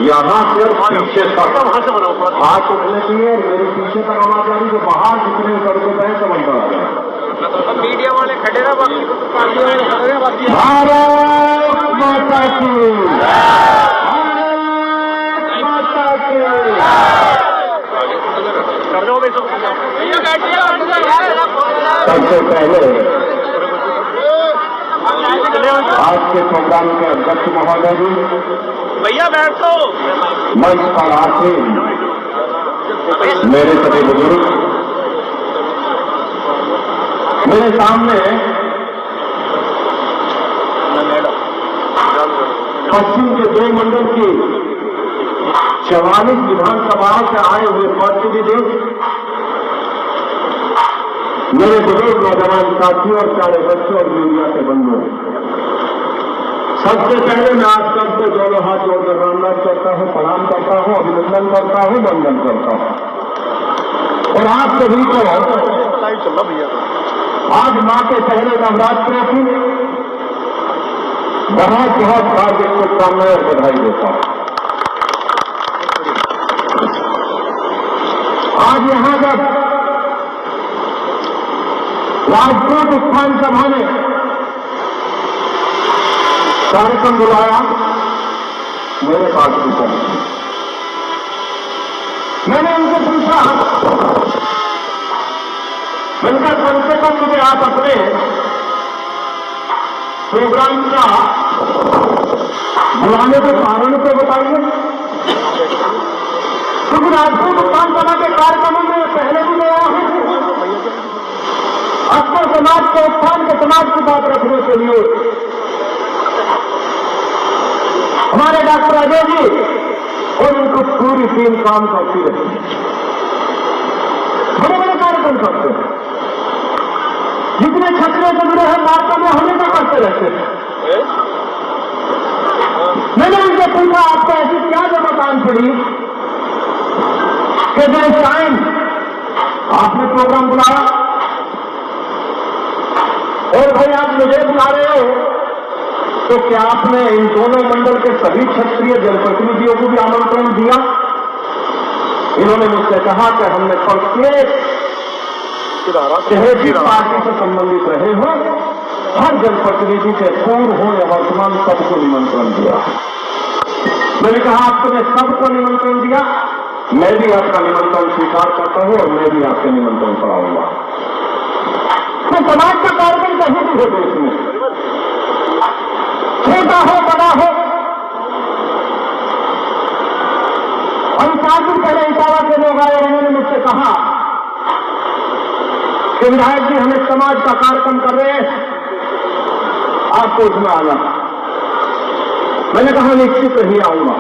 यहाँ से पीछे तक हाथ उठने चाहिए, मेरे पीछे तक आवाज आ रही तो बाहर जितने सड़कों पे सब अंदर आ जाए। मीडिया वाले खड़े ना, बाकी तो पार्टी वाले खड़े बाकी। भारत माता की, भारत माता की। सबसे पहले आज के प्रोग्राम के अध्यक्ष महोदय जी, भैया बैठो, मंच पर आके मेरे सभी बुजुर्ग, मेरे सामने पश्चिम के 2 मंडल की 44 विधानसभाओं से आए हुए प्रतिनिधि, मेरे बुजुर्ग नौजवान साथियों और प्यारे बच्चों और मीडिया के बंधुओं, सबसे पहले मैं आप सबको दोनों हाथ जोड़कर रामनाथ करता हूं, प्रणाम करता हूं, अभिनंदन करता हूं, वंदन करता हूं। और आप सभी को आज मां के पहले नवरात्रों की बहुत बहुत हार्दिक शुभकामनाएं और बधाई देता हूं। आज यहां जब राजपूत उत्थान सभा ने कार्यक्रम बुलाया, मेरे पास पूछा, मैंने उनसे पूछा, मैंने कहा कम से कम मुझे आप अपने प्रोग्राम का बुलाने के कारण तो बताइए, क्योंकि राजपूत उत्थान सभा के कार्यक्रमों में पहले भी गया हूं। अपने समाज के उत्थान के समाज की बात रखने के लिए हमारे डॉक्टर अजय जी और उनको पूरी टीम काम करती रहती है, बड़े बड़े कार्यक्रम करते हैं, जितने छत्रे से जुड़े हैं वार्ता में हमेशा करते रहते हैं। मैंने उनसे पूछा, आपको ऐसी क्या जरूरत आन पड़ी कि जिस टाइम आपने प्रोग्राम बुलाया और भाई आप मुझे बुला रहे हो, तो क्या आपने इन दोनों मंडल के सभी क्षेत्रीय जनप्रतिनिधियों को भी आमंत्रण दिया? इन्होंने मुझसे कहा कि हमने प्रत्येक जिस पार्टी से संबंधित रहे हो, हर जनप्रतिनिधि के पूर्व हो या वर्तमान सबको निमंत्रण दिया। मैंने कहा आपने सबको निमंत्रण दिया, मैं भी आपका निमंत्रण स्वीकार करता हूं और मैं भी आपके निमंत्रण पर आऊंगा। तो समाज का कार्यक्रम कहीं भी हो देश में, छोटा हो बड़ा हो। अभी 5 दिन पहले इटावा के लोग आए और उन्होंने मुझसे कहा कि विधायक जी हम एक समाज का कार्यक्रम कर रहे हैं, आपको उसमें आना। मैंने कहा निश्चित ही आऊंगा।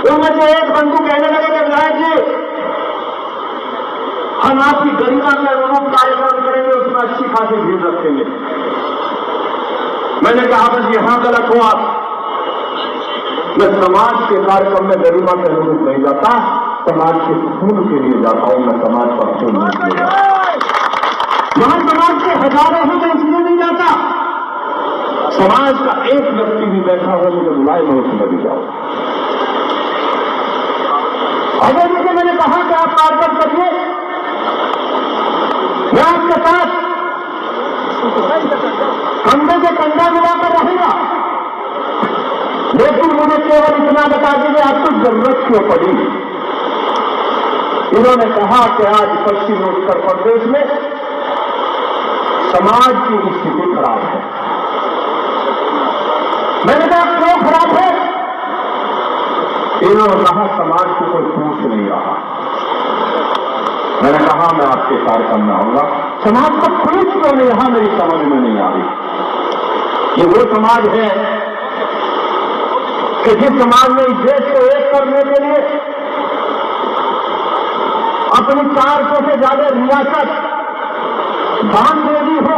उनमें से एक बंधु कहने लगे कि विधायक जी हम आपकी गरिमा के अनुरूप कार्यक्रम करेंगे, उसमें अच्छी खासी भीड़ रखेंगे। मैंने कहा बस यहां गलत हो आप, मैं समाज के कार्यक्रम में गरिमा के अनुरूप नहीं जाता, समाज के खून के लिए जाता हूं, मैं समाज का खून नहीं ले जाता। वहां समाज के हजारों हैं, मैं इसलिए नहीं जाता, समाज का एक व्यक्ति भी बैठा हो मुझे बुलाए, मैं उसमें भी जाऊं। अगर मुझे मैंने कहा कि आप कार्यक्रम करिए, मैं आपके साथ कंधे से कंधा मिलाकर रहूंगा, लेकिन मुझे केवल इतना बता दीजिए आपको जरूरत क्यों पड़ी। इन्होंने कहा कि आज पश्चिमी उत्तर प्रदेश में समाज की स्थिति खराब है। मैंने कहा क्यों खराब है? इन्होंने कहा समाज को कोई पूछ नहीं रहा। मैंने कहा मैं आपके कार्यक्रम में आऊंगा, समाज को पूछ क्यों नहीं रहा मेरी समझ में नहीं आ रही। ये वो समाज है कि जिस समाज ने इस देश को एक करने के लिए अपनी 400 से ज्यादा रियासत दान दे दी हो,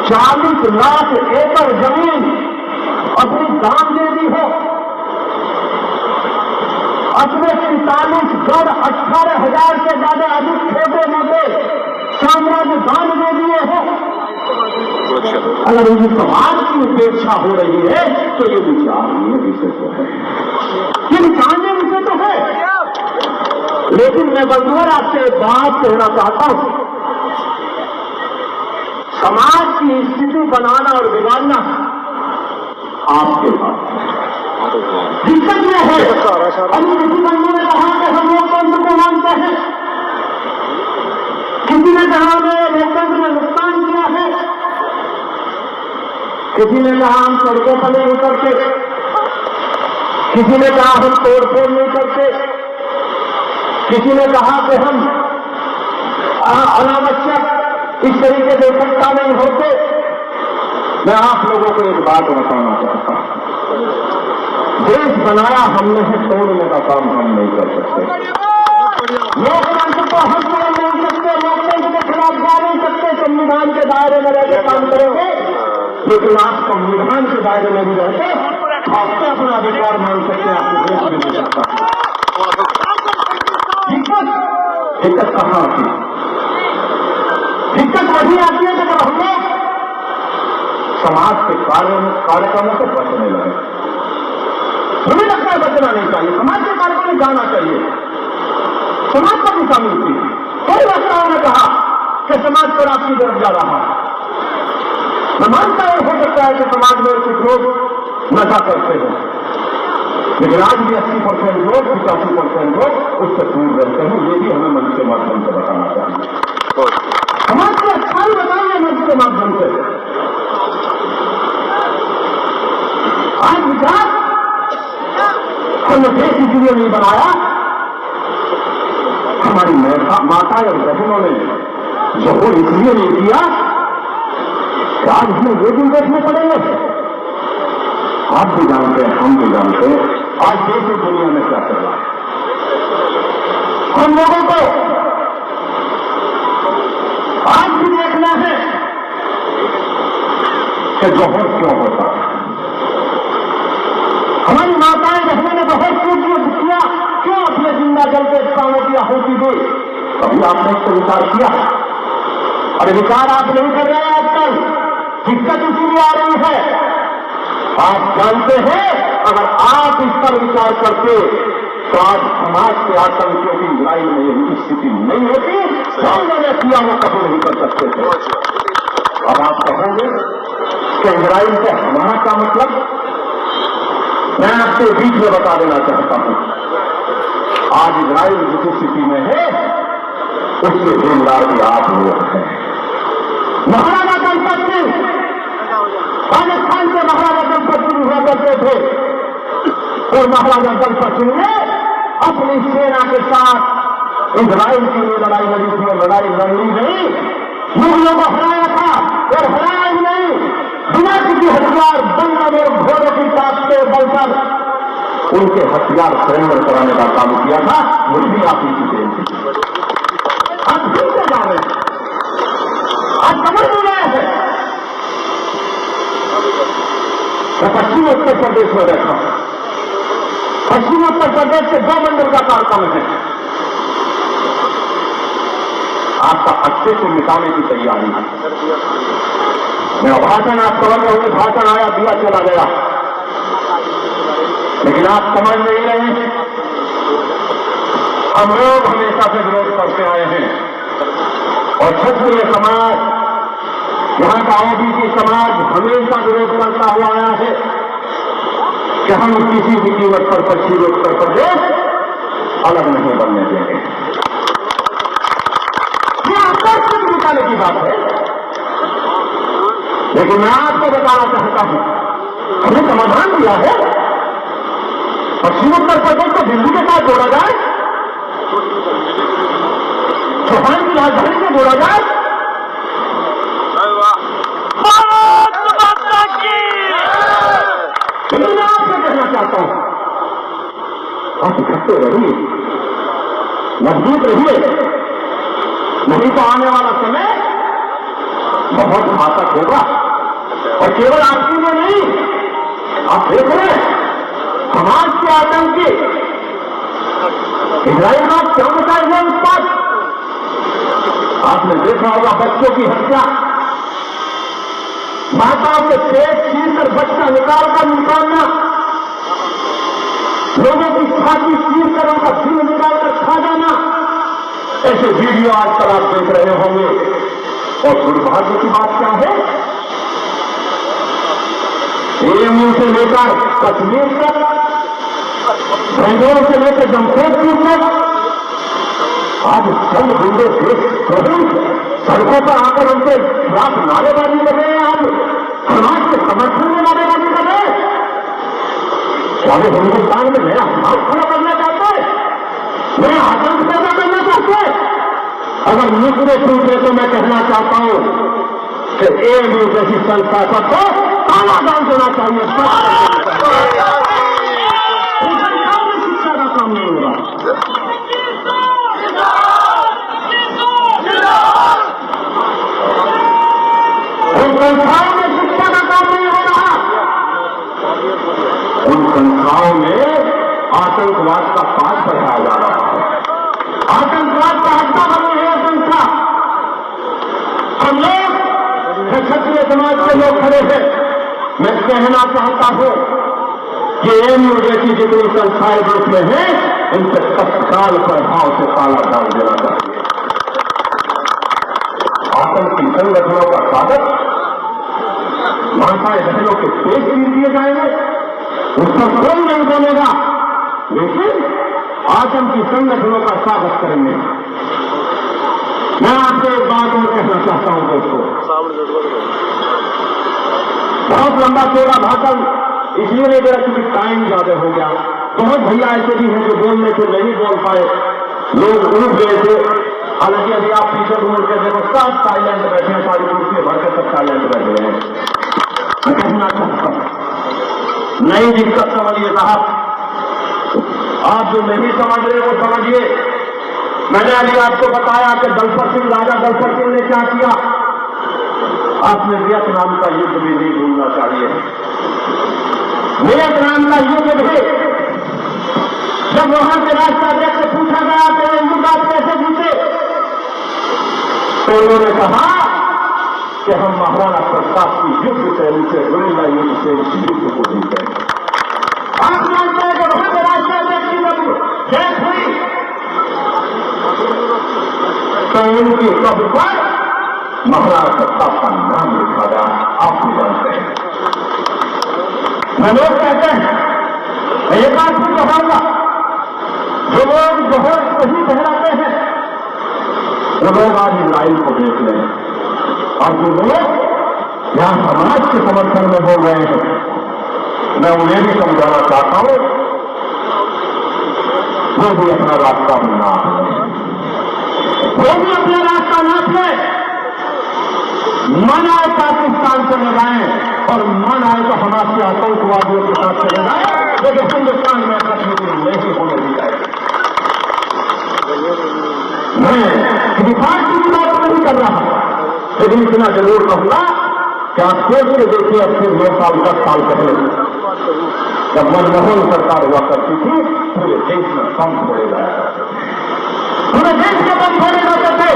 40 लाख एकड़ जमीन अपनी दान दे दी हो, अपने 45 गढ़ 18,000 से ज्यादा अधिक छोटे मोटे साम्राज्य दान दे दिए हो। अगर उनकी समाज की की उपेक्षा हो रही है तो ये विचारणीय विषय तो है, ये विचारणीय विषय तो है। लेकिन मैं बंधुओं आपसे एक बात कहना चाहता हूं, समाज की स्थिति बनाना और बिगाड़ना आपके हाथ में। दिक्कत यह है, अभी किसी बंधु ने कहा कि हम लोकतंत्र को मानते हैं, किसी ने कहा हमें लोकतंत्र में नुकसान किया है, किसी ने कहा हम सड़कों पर नहीं उतरते, किसी ने कहा हम तोड़फोड़ नहीं करते, किसी ने कहा कि हम अनावश्यक इस तरीके से इकट्ठा नहीं होते। मैं आप लोगों को एक बात बताना चाहता हूं, देश बनाया हमने है, तोड़ने का काम हम नहीं कर सकते। लोकतंत्र को हम तोड़ नहीं सकते, लोकतंत्र के खिलाफ जा नहीं सकते, संविधान के दायरे में रहकर काम करेंगे। लेकिन आप संविधान के दायरे में भी रहते आपसे अपना अधिकार मान सकते हैं, आपके देश में नहीं सकता। दिक्कत कहाँ आती है? दिक्कत वही आती है जब हम लोग समाज के कार्यक्रमों से बचने लगे। मुझे लगता है बचना नहीं चाहिए, समाज के कार्यक्रम में जाना चाहिए, समाज का दिशा मिलती है। कई वक्ताओं ने कहा कि समाज पर आपकी तरफ जा रहा है। मैं मानता हूं हो सकता है कि समाज में कुछ लोग नशा करते हैं, लेकिन आज भी 80% लोग, 85% लोग उससे दूर रहते हैं। ये भी हमें मंच के माध्यम से बताना चाहिए। समाज की अच्छाई बताइए मंच के माध्यम से। आज विकास हमने देश इसलिए नहीं बनाया, हमारी माता और बहनों ने जोहर इसलिए नहीं किया कि आज हमें वो दिन देखने पड़ेंगे। आप भी जानते हैं, हम भी जानते हैं आज देश और दुनिया में क्या चल रहा है। हम लोगों को आज भी देखना है कि जोहर क्यों होता है। हमारी माताएं बहनों ने बहुत कुछ किया, क्यों अपने जिंदा जल के प्राणों की आहुति दी। कभी आपने इसको विचार किया? और विचार आप नहीं कर रहे हैं आजकल, दिक्कत इसीलिए आ रही है। आप जानते हैं अगर आप इस पर विचार करते तो आज समाज के आतंकियों की लड़ाई में यही स्थिति नहीं होती। जो उन्होंने किया वो कभी नहीं कर सकते थे। अब आप कहोगे कि इजराइल से हमारा क्या मतलब? मैं आपसे बीच में बता देना चाहता हूं, आज इजराइल जिस स्थिति में है उसके जिम्मेदार भी आप लोग हैं। महाराजा दलपत सिंह राजस्थान से महाराजा दलपत सिंह हुआ करते थे और महाराजा दलपत सिंह ने अपनी सेना के साथ इजराइल के लिए लड़ाई लड़ी थी और लड़ाई लड़ी नहीं, मुगलों को हराया था और हराया ही नहीं, बिना किसी हथियार बंदर और घोड़ों की ताकत के बल पर उनके हथियार सरेंडर कराने का काम किया था। वो भी आप ही की देन थी। आज फिर से जा रहे हैं, आज समझ नहीं रहे हैं। मैं पश्चिम उत्तर प्रदेश में रहता हूं। पश्चिम उत्तर प्रदेश के 2 मंडल का कार्यक्रम है। आपका अच्छे से मिटाने की तैयारी है। मैं भाषण आप समझ रहे होंगे, भाषण आया दिया चला गया, लेकिन आप समझ नहीं रहे। हम लोग हमेशा से विरोध करते आए हैं और क्षत्रिय समाज, यहाँ का ओबीसी समाज हमेशा विरोध करता हुआ आया है कि हम किसी भी कीमत पर पश्चिमी उत्तर प्रदेश अलग नहीं बनने देंगे। ये आपका सिर्फ निकालने की बात है, लेकिन मैं आपको बताना चाहता हूं हमने समाधान दिया है। पश्चिम उत्तर प्रदेश को दिल्ली के साथ जोड़ा जाए, चौहान की राजधानी से जोड़ा जाए। लेकिन मैं आपसे कहना चाहता हूं आप इकट्ठे रहिए, मजबूत रहिए, नहीं तो आने वाला समय बहुत घातक होगा। और केवल आपके लिए नहीं, आप देख रहे हैं समाज के आतंकी इजराइल का क्या बताया गया उस पर। आपने देखा होगा बच्चों की हत्या, माताओं के पेट चीर कर बच्चा निकालना, लोगों की छाती चीर कर उनका दिल निकालकर खा जाना, ऐसे वीडियो आजकल आप देख रहे होंगे। और दुर्भाग्य की बात क्या है, एएमयू से लेकर कश्मीर तक, बेंगलोर से लेकर जमशेदपुर तक आज चंद गुंडे देश सड़कों पर आकर उनके खिलाफ नारेबाजी कर रहे हैं। आप समाज के समर्थन में नारेबाजी कर रहे हैं। क्या वे हिंदुस्तान में नया समाज खड़ा करना चाहते हैं, नया आतंक पैदा करना चाहते हैं? अगर मुझसे पूछे तो मैं कहना चाहता हूं कि एएमयू जैसी संस्था सबको काला दान देना चाहिए। शिक्षा का काम नहीं होगा। उन संस्थाओं में शिक्षा का काम नहीं हो रहा, उन संस्थाओं में आतंकवाद का पाठ पढ़ाया जा रहा है। आतंकवाद का अड्डा बनी है संस्था। हम लोग क्षत्रिय समाज के लोग खड़े हैं। मैं कहना चाहता हूं कि एएमयू जैसी जितनी संस्थाएं देश में हैं, इन पर तत्काल प्रभाव से काला दान देना चाहिए। आतंकी संगठनों का स्वागत, माताएं बहनों के पेट चीर दिए जाएंगे, उस पर कोई नहीं बोलेगा, लेकिन आतंकी संगठनों का स्वागत करेंगे। मैं आपसे एक बात और कहना चाहता हूं दोस्तों, बहुत लंबा चौड़ा भाषण इसलिए नहीं दे रहा क्योंकि टाइम ज्यादा हो गया। बहुत भैया ऐसे भी हैं जो बोलने से नहीं बोल पाए, लोग उठ गए थे। हालांकि अभी आप पीछे घूम के देखो, सब साइलेंट बैठे हैं, सारी कुर्सी भर के सब साइलेंट बैठे हैं। मैं कहना चाहता हूं, नई दिक्कत समझिए साहब, आप जो नहीं समझ रहे वो समझिए। मैंने अभी आपको बताया कि दलपत सिंह, राजा दलपत सिंह ने क्या किया। आपने वियतनाम का युद्ध भी नहीं भूलना चाहिए। वियतनाम का युद्ध भी जब वहां के राष्ट्राध्यक्ष से पूछा गया कि युद्ध आप कैसे जीते, तो उन्होंने कहा कि हम महाराणा प्रताप की युद्ध शैली से, गुरिल्ला युद्ध से इस युद्ध को जीते। आप जानते हैं कि वहां के राष्ट्राध्यक्ष की जब डेथ हुई तो उनकी कब्र पर महाराणा प्रताप का नाम लिखा गया। आप भी जानते हैं। मैं लोग कहते हैं, एक बात भी कहूंगा, जो लोग बहुत सही कहलाते हैं वो लोग आज लाइव को देख लें, और जो लोग यहां समाज के समर्थन में बोल रहे हैं, मैं उन्हें भी समझाना चाहता हूं, वो भी अपना रास्ता ना लें, वो भी अपना रास्ता नाप लें। मन आए पाकिस्तान से लगाएं और मन आए तो हमारे से आतंकवादियों के साथ चले जाए, लेकिन हिंदुस्तान में कश्मीर नहीं होने दी जाएगी। मैं किसी पार्टी की बात नहीं कर रहा, लेकिन इतना जरूर कहूंगा कि आप सोच के देखिए, अब फिर 9 साल 10 साल पहले जब मनमोहन सरकार हुआ करती थी, पूरे देश में बम छोड़े जाया करते थे, पूरे देश में बम छोड़े जाते थे,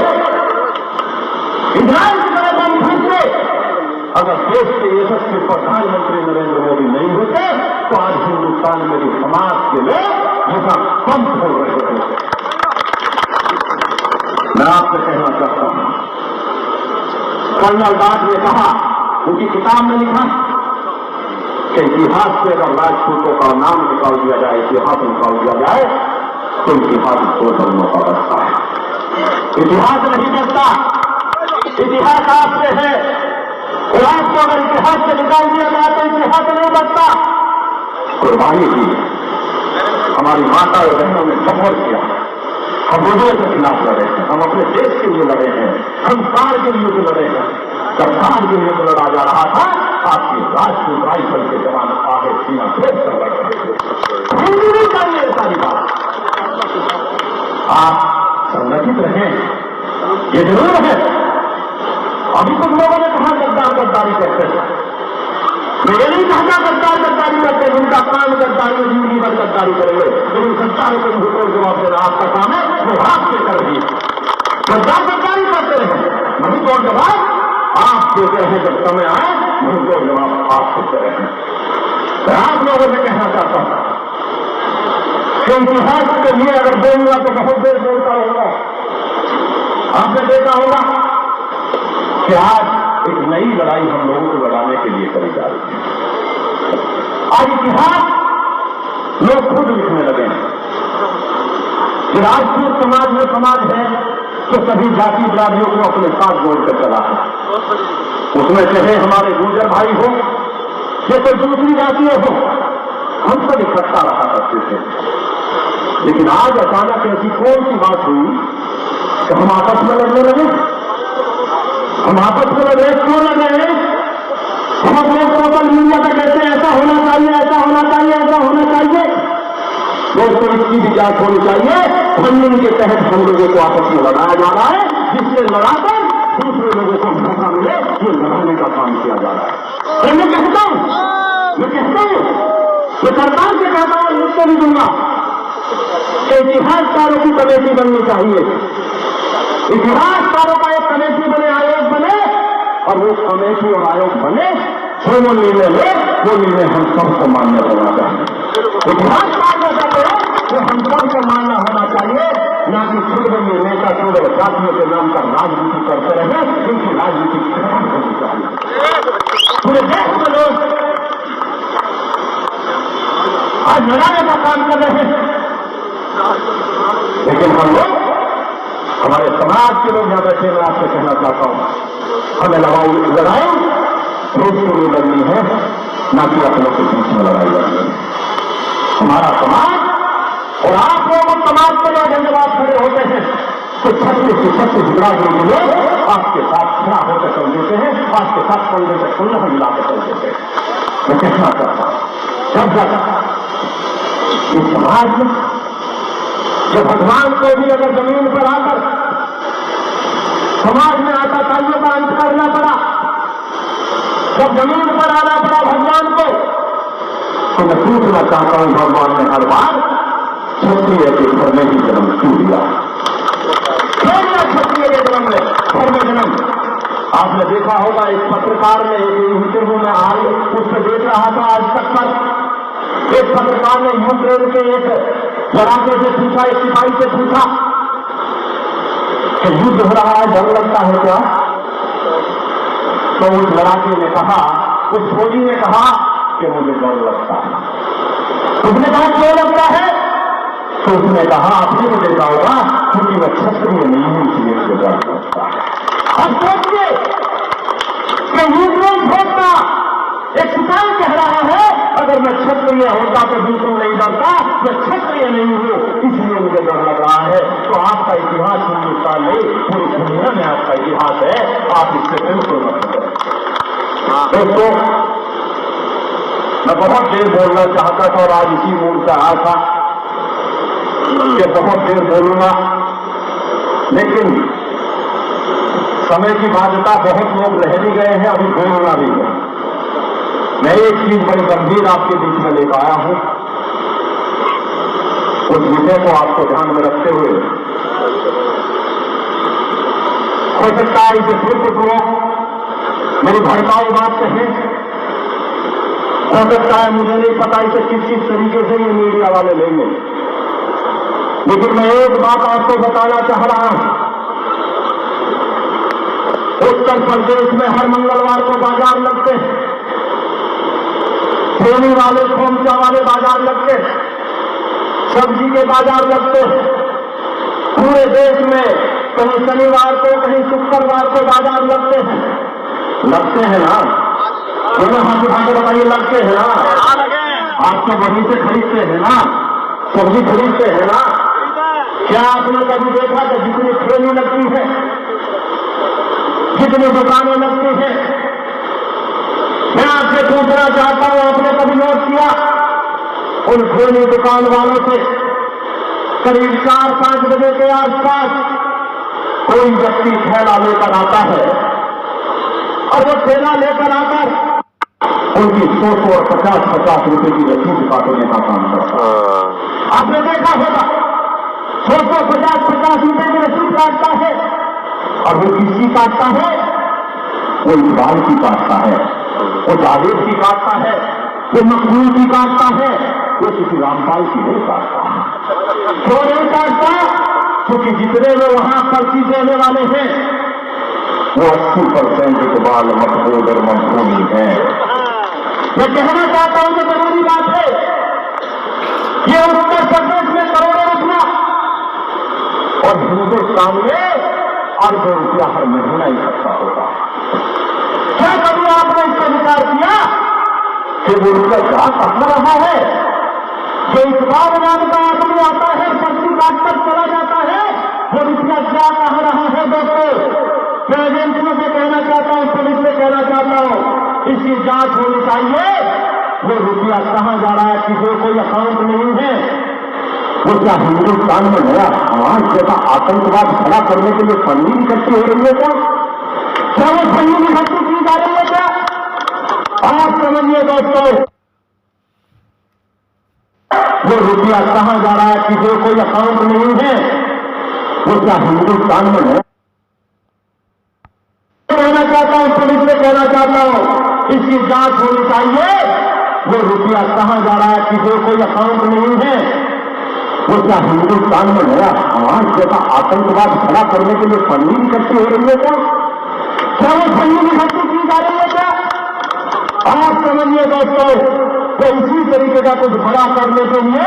इजराइल की तरह बम फंसते। अगर देश के यशस्वी प्रधानमंत्री नरेंद्र मोदी नहीं होते तो आज हिंदुस्तान में भी समाज के लोग ऐसा बम छोड़ रहे होते। मैं आपसे कहना चाहता हूं, कर्नल डाट ने कहा, उनकी किताब में लिखा कि इतिहास से अगर राजपूतों का नाम निकाल दिया जाए, इतिहास निकाल दिया जाए, तो इतिहास 2 धर्मों का बचता है। इतिहास नहीं बचता, इतिहास आपसे है, और आपको अगर इतिहास से निकाल दिया जाए तो इतिहास नहीं बचता। कुर्बानी की हमारी माता और बहनों ने बहुत किया, हम मुझे के खिलाफ लड़े हैं, हम अपने देश के लिए लड़े हैं, हम कारगिल युद्ध लड़े हैं। जब कारगिल युद्ध लड़ा जा रहा था, आपकी राजपूत राइफल के जवान आगे सीना फेंक कर लड़ रहे थे। हिंदी नहीं चाहिए सारी बात, आप संगठित रहें, ये जरूर है। अभी कुछ लोगों ने कहा गद्दार गद्दारी करते हैं, मैं ये नहीं कहता गद्दार गद्दारी करते, उनका काम गद्दारी में जिंदगी भर गद्दारी करेंगे, लेकिन गद्दारों को मुंह जवाब देना आपका काम है, वो आपसे कर दी। गद्दार गद्दारी करते रहे, नहीं तो जवाब आप देते हैं। जब समय आए होते रहे। मैं आप लोगों से कहना चाहता हूं कि इतिहास के लिए अगर बोलूंगा तो बहुत देर बोलता होगा। आपने देखा होगा कि आज एक नई लड़ाई हम लोगों को लड़ाने के लिए करी जा रही है। आज इतिहास लोग खुद लिखने लगे हैं कि राजपूत समाज में समाज है तो सभी जाति बिरादरियों को अपने साथ जोड़कर चला है। उसमें चाहे हमारे गुर्जर भाई हो या कोई दूसरी जातियां हो, हम सब इकट्ठा रहा करते थे। लेकिन आज अचानक ऐसी कौन सी बात हुई कि हम आपस में लड़ने लगे? हम आपस में लड़े क्यों लगे? हम लोग सोशल मीडिया पर कहते हैं ऐसा होना चाहिए, ऐसा होना चाहिए, ऐसा होना चाहिए। दोस्तों, इसकी भी जांच होनी चाहिए। फंडिंग के तहत हम लोगों को आपस में लड़ाया जा रहा है, जिससे लड़ाकर दूसरे लोगों को मौका मिले, ये लड़ाने का काम किया जा रहा है। मैं कहता हूं, मैं सरकार से कहता हूं, मुझसे भी दूंगा कि इतिहासकारों की कमेटी बननी चाहिए। इतिहासकारों का एक कमेटी बने, आयोग बने, और वो कमेटी और आयोग बने, जो निर्णय ले वो निर्णय हम सबको मान्य होना चाहिए। इतिहासकार जो कहते हैं वो हम सबको मान्य होना चाहिए, ना कि खुद ये नेता चुने जातियों के नाम पर राजनीति करते रहे। इनकी राजनीति खत्म होनी चाहिए। पूरे देश में लोग आज लड़ाने का काम कर रहे हैं, लेकिन हम लोग, हमारे समाज के लोग यहां बैठे, मैं आपसे कहना चाहता हूं, हमें लड़ाई दूसरों में लड़नी है, ना कि अपनों के बीच में लड़ाई लड़नी है। हमारा समाज और आप लोग समाज के लिए धन्यवाद खड़े होते हैं तो 36 बिरादरी के लोग आपके साथ खड़ा होकर चल देते हैं, आपके साथ कंधे से कंधा मिलाकर चल देते हैं। मैं कहना चाहता हूं, जब जाता इस समाज में जो भगवान को भी अगर जमीन पर आकर समाज में आता कार्यों का अंत करना पड़ा, जब जमीन पर आना पड़ा भगवान को, तो मैं पूछना चाहता हूं, भगवान ने हर बार क्षत्रिय के घर में ही जन्म क्यों दिया? क्षत्रिय के जन्म में घर में जन्म। आपने देखा होगा, एक पत्रकार ने एक इंटरव्यू में आज उससे देख रहा था आज तक पर, एक पत्रकार ने यूक्रेन के एक लड़ाके से पूछा, एक सिपाही से पूछा कि युद्ध हो रहा है, डर लगता है क्या? तो उस लड़ाके ने कहा, उस फौजी ने कहा कि मुझे डर लगता है। उसने कहा क्यों लगता है? तो उसने कहा आपने मुझे देखा होगा क्योंकि मैं क्षत्रिय नहीं हूं, इसलिए मुझे डर लगता है। अब सोचिए कि यूक्रेन छोड़ता एक सिपाही कह रहा है अगर मैं क्षत्रिय होता तो बिल्कुल नहीं डरता, मैं क्षत्रिय नहीं हूं इसलिए मुझे डर लग रहा है। तो आपका इतिहास हिंदुस्तान नहीं, पूरी दुनिया में आपका इतिहास है, आप इससे बिल्कुल मत करें। दोस्तों, मैं बहुत देर बोलना चाहता था और आज इसी मूड से आया था कि बहुत देर बोलूंगा, लेकिन समय की बाध्यता, बहुत लोग रह भी गए हैं, अभी बोलना भी है। मैं एक चीज बड़ी गंभीर आपके बीच में लेकर आया हूं, उस विषय को आपको ध्यान में रखते हुए हो सकता है इसे फिर कुछ लोग मेरी भड़काऊ बात कहें, हो सकता है, मुझे नहीं पता इसे किस तरीके से ये मीडिया वाले लेंगे, लेकिन मैं एक बात आपको बताना चाह रहा हूं। उत्तर प्रदेश में हर मंगलवार को बाजार लगते हैं, सोनी वाले खोमचा वाले बाजार लगते हैं, सब्जी के बाजार लगते हैं। पूरे देश में कहीं शनिवार को, कहीं शुक्रवार को बाजार लगते हैं ना? दोनों हाथ उठा के बताइए, लगते हैं ना? आप तो वहीं से खरीदते हैं ना, सब्जी खरीदते हैं ना? क्या आपने कभी देखा कि जितनी ठेली लगती है, जितनी दुकानें लगती हैं, मैं आपसे पूछना चाहता हूं, आपने कभी नोट किया उन ठेली दुकान वालों से करीब 4-5 बजे के आसपास कोई व्यक्ति ठेला लेकर आता है और वो ठेला लेकर आकर उनकी 100 और 50 रुपए की रसीद काटने का काम करता है। आपने देखा होगा 100-50 रुपए की रसीद काटता है, और वो किसकी काटता है? वो इकबाल की काटता है। वो जावेद की काटता है, ये मकबूल की काटता है, ये किसी रामपाल की नहीं काटता। क्यों नहीं काटता? क्योंकि जितने लोग वहां पर्ची देने वाले हैं वो 80% इकबाल मकबूल और मकबूली है। मैं कहना चाहता हूं कि जरूरी बात है, ये उत्तर प्रदेश में करोड़ों रुपया और हिंदुस्तान में अरबों रुपया हर महीना इकट्ठा होगा। क्या कभी आपने इसका विचार किया कि वो रुपया क्या कहा रहा है? जो इकबाल नाम का आदमी आता है, पर्ची काटकर चला जाता है, वो रुपया क्या कहा रहा है? दोस्तों, मैं एजेंसियों से कहना चाहता हूं, पुलिस से कहना चाहता हूं, इसकी जांच होनी चाहिए। वो रुपया कहां जा रहा है? किसी कोई अकाउंट नहीं है। वो क्या हिंदुस्तान में नया समाज जैसा आतंकवाद खड़ा करने के लिए फंडिंग इकट्ठी हो रही है क्या? क्या वो फंडिंग इकट्ठी की जा रही है क्या? आप समझिए दोस्तों, वो रुपया कहां जा रहा है? किसी कोई अकाउंट नहीं है। वो क्या हिंदुस्तान में नया कहना चाहता हूं, पुलिस से कहना चाहता हूं, इसकी जांच होनी चाहिए। वो रुपया कहां जा रहा है? किसी कोई अकाउंट नहीं है। वो क्या हिंदुस्तान में नया समाज जैसा आतंकवाद खड़ा करने के लिए फंडिंग इकट्ठी हो रही है क्या? क्या वो फंडिंग इकट्ठी की जा रही है क्या? आप समझिए दोस्तों, तो इसी तरीके का कुछ बड़ा करने के लिए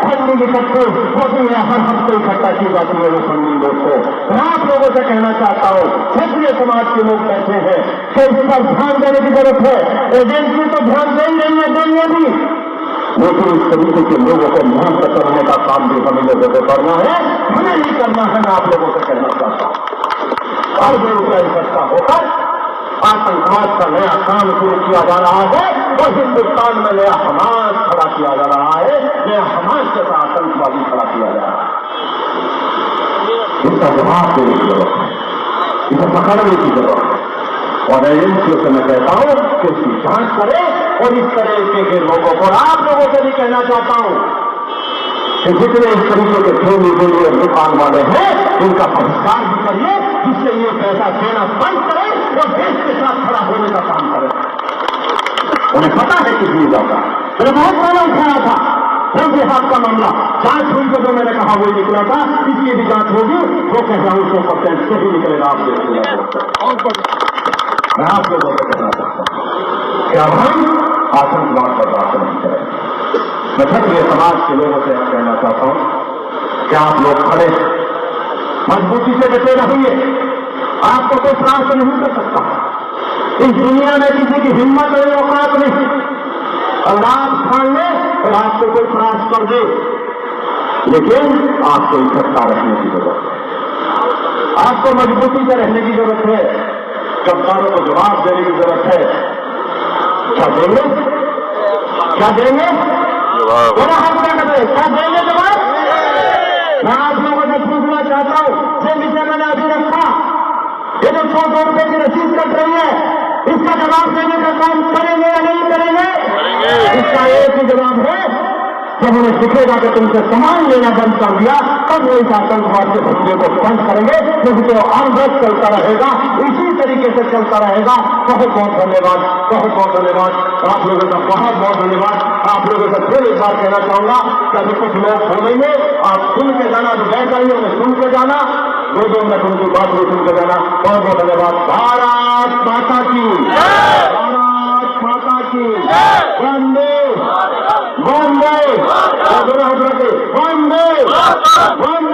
फंडिंग इकट्ठे होती है, हर हफ्ते इकट्ठा की जाती है वो फंडिंग। दोस्तों, मैं आप लोगों से कहना चाहता हूं, क्षेत्रीय समाज के लोग बैठे हैं कि इस पर ध्यान देने की जरूरत है। एजेंसी तो ध्यान दे ही रही है, देंगे भी, लेकिन इस तरीके के लोगों को ध्यान करने का काम भी हमें लोगों को करना है, हमें नहीं करना है। मैं आप लोगों से कहना चाहता हूं, और जो रुपया इकट्ठा होकर आतंकवाद का नया काम शुरू किया जा रहा है और हिंदुस्तान में नया हमास खड़ा किया जा रहा है, नया हमास जैसा आतंकवादी खड़ा किया जा रहा है। इसका जवाब देने की जरूरत है, इसे पकड़ने की जरूरत है। और एजेंसियों से मैं कहता हूं कि इसकी जांच करें और इस तरीके के लोगों को, आप लोगों से भी कहना चाहता हूं कि जितने इस तरीके के ठेली बेली और दुकान वाले हैं, इनका बहिष्कार भी करिए, जिससे ये पैसा देना बंद करें और देश के साथ खड़ा होने का काम करें। उन्हें पता है किस लिए जाता है। मैंने बहुत पहले उठाया था हाथ का मामला, जांच हुई तो जो मैंने कहा वही निकला था, इसकी भी जांच होगी, वो कह रहा हूं 100% सही निकलेगा। आप देखिए, मैं आप लोगों को कहना चाहता हूं कि अब हम आतंकवाद बर्दाश्त नहीं करेंगे। मैं क्षेत्रीय समाज के लोगों से कहना चाहता हूं कि आप लोग खड़े मजबूती से डटे रहिए, आपको कोई त्रास नहीं कर सकता। इस दुनिया में किसी की हिम्मत और औकात नहीं, और आप ठान लें और आपको कोई त्रास कर दे, लेकिन आपको इकट्ठा रखने की जरूरत है, आपको मजबूती से रहने की जरूरत है, गद्दारों को जवाब देने की जरूरत है। क्या देंगे? क्या देंगे? क्या देंगे जवाब? मैं आप लोगों से पूछना चाहता हूं, जिस विषय मैंने अभी रखा, ये जो 100 रुपए की रसीद कट रही है, इसका जवाब देने का काम करेंगे या नहीं करेंगे? इसका एक ही जवाब है, जब उन्हें दिखेगा कि तुमसे सामान लेना बंद कर दिया, तब वो इस आतंकवाद के धंधे को बंद करेंगे, क्योंकि तो आंदोलन चलता रहेगा, इसी तरीके से चलता रहेगा। बहुत बहुत धन्यवाद, बहुत बहुत धन्यवाद आप लोगों का, बहुत बहुत धन्यवाद आप लोगों से। फिर एक बार कहना चाहूंगा कि अभी कुछ लोग बोलेंगे, आप सुन के जाना, जो बैठ जाइए उन्हें सुन के जाना, 2-2 मिनट उनकी बात भी सुन के जाना। बहुत बहुत धन्यवाद। भारत माता की, भारत माता की, वंदे वंदे, वंदे वंदे।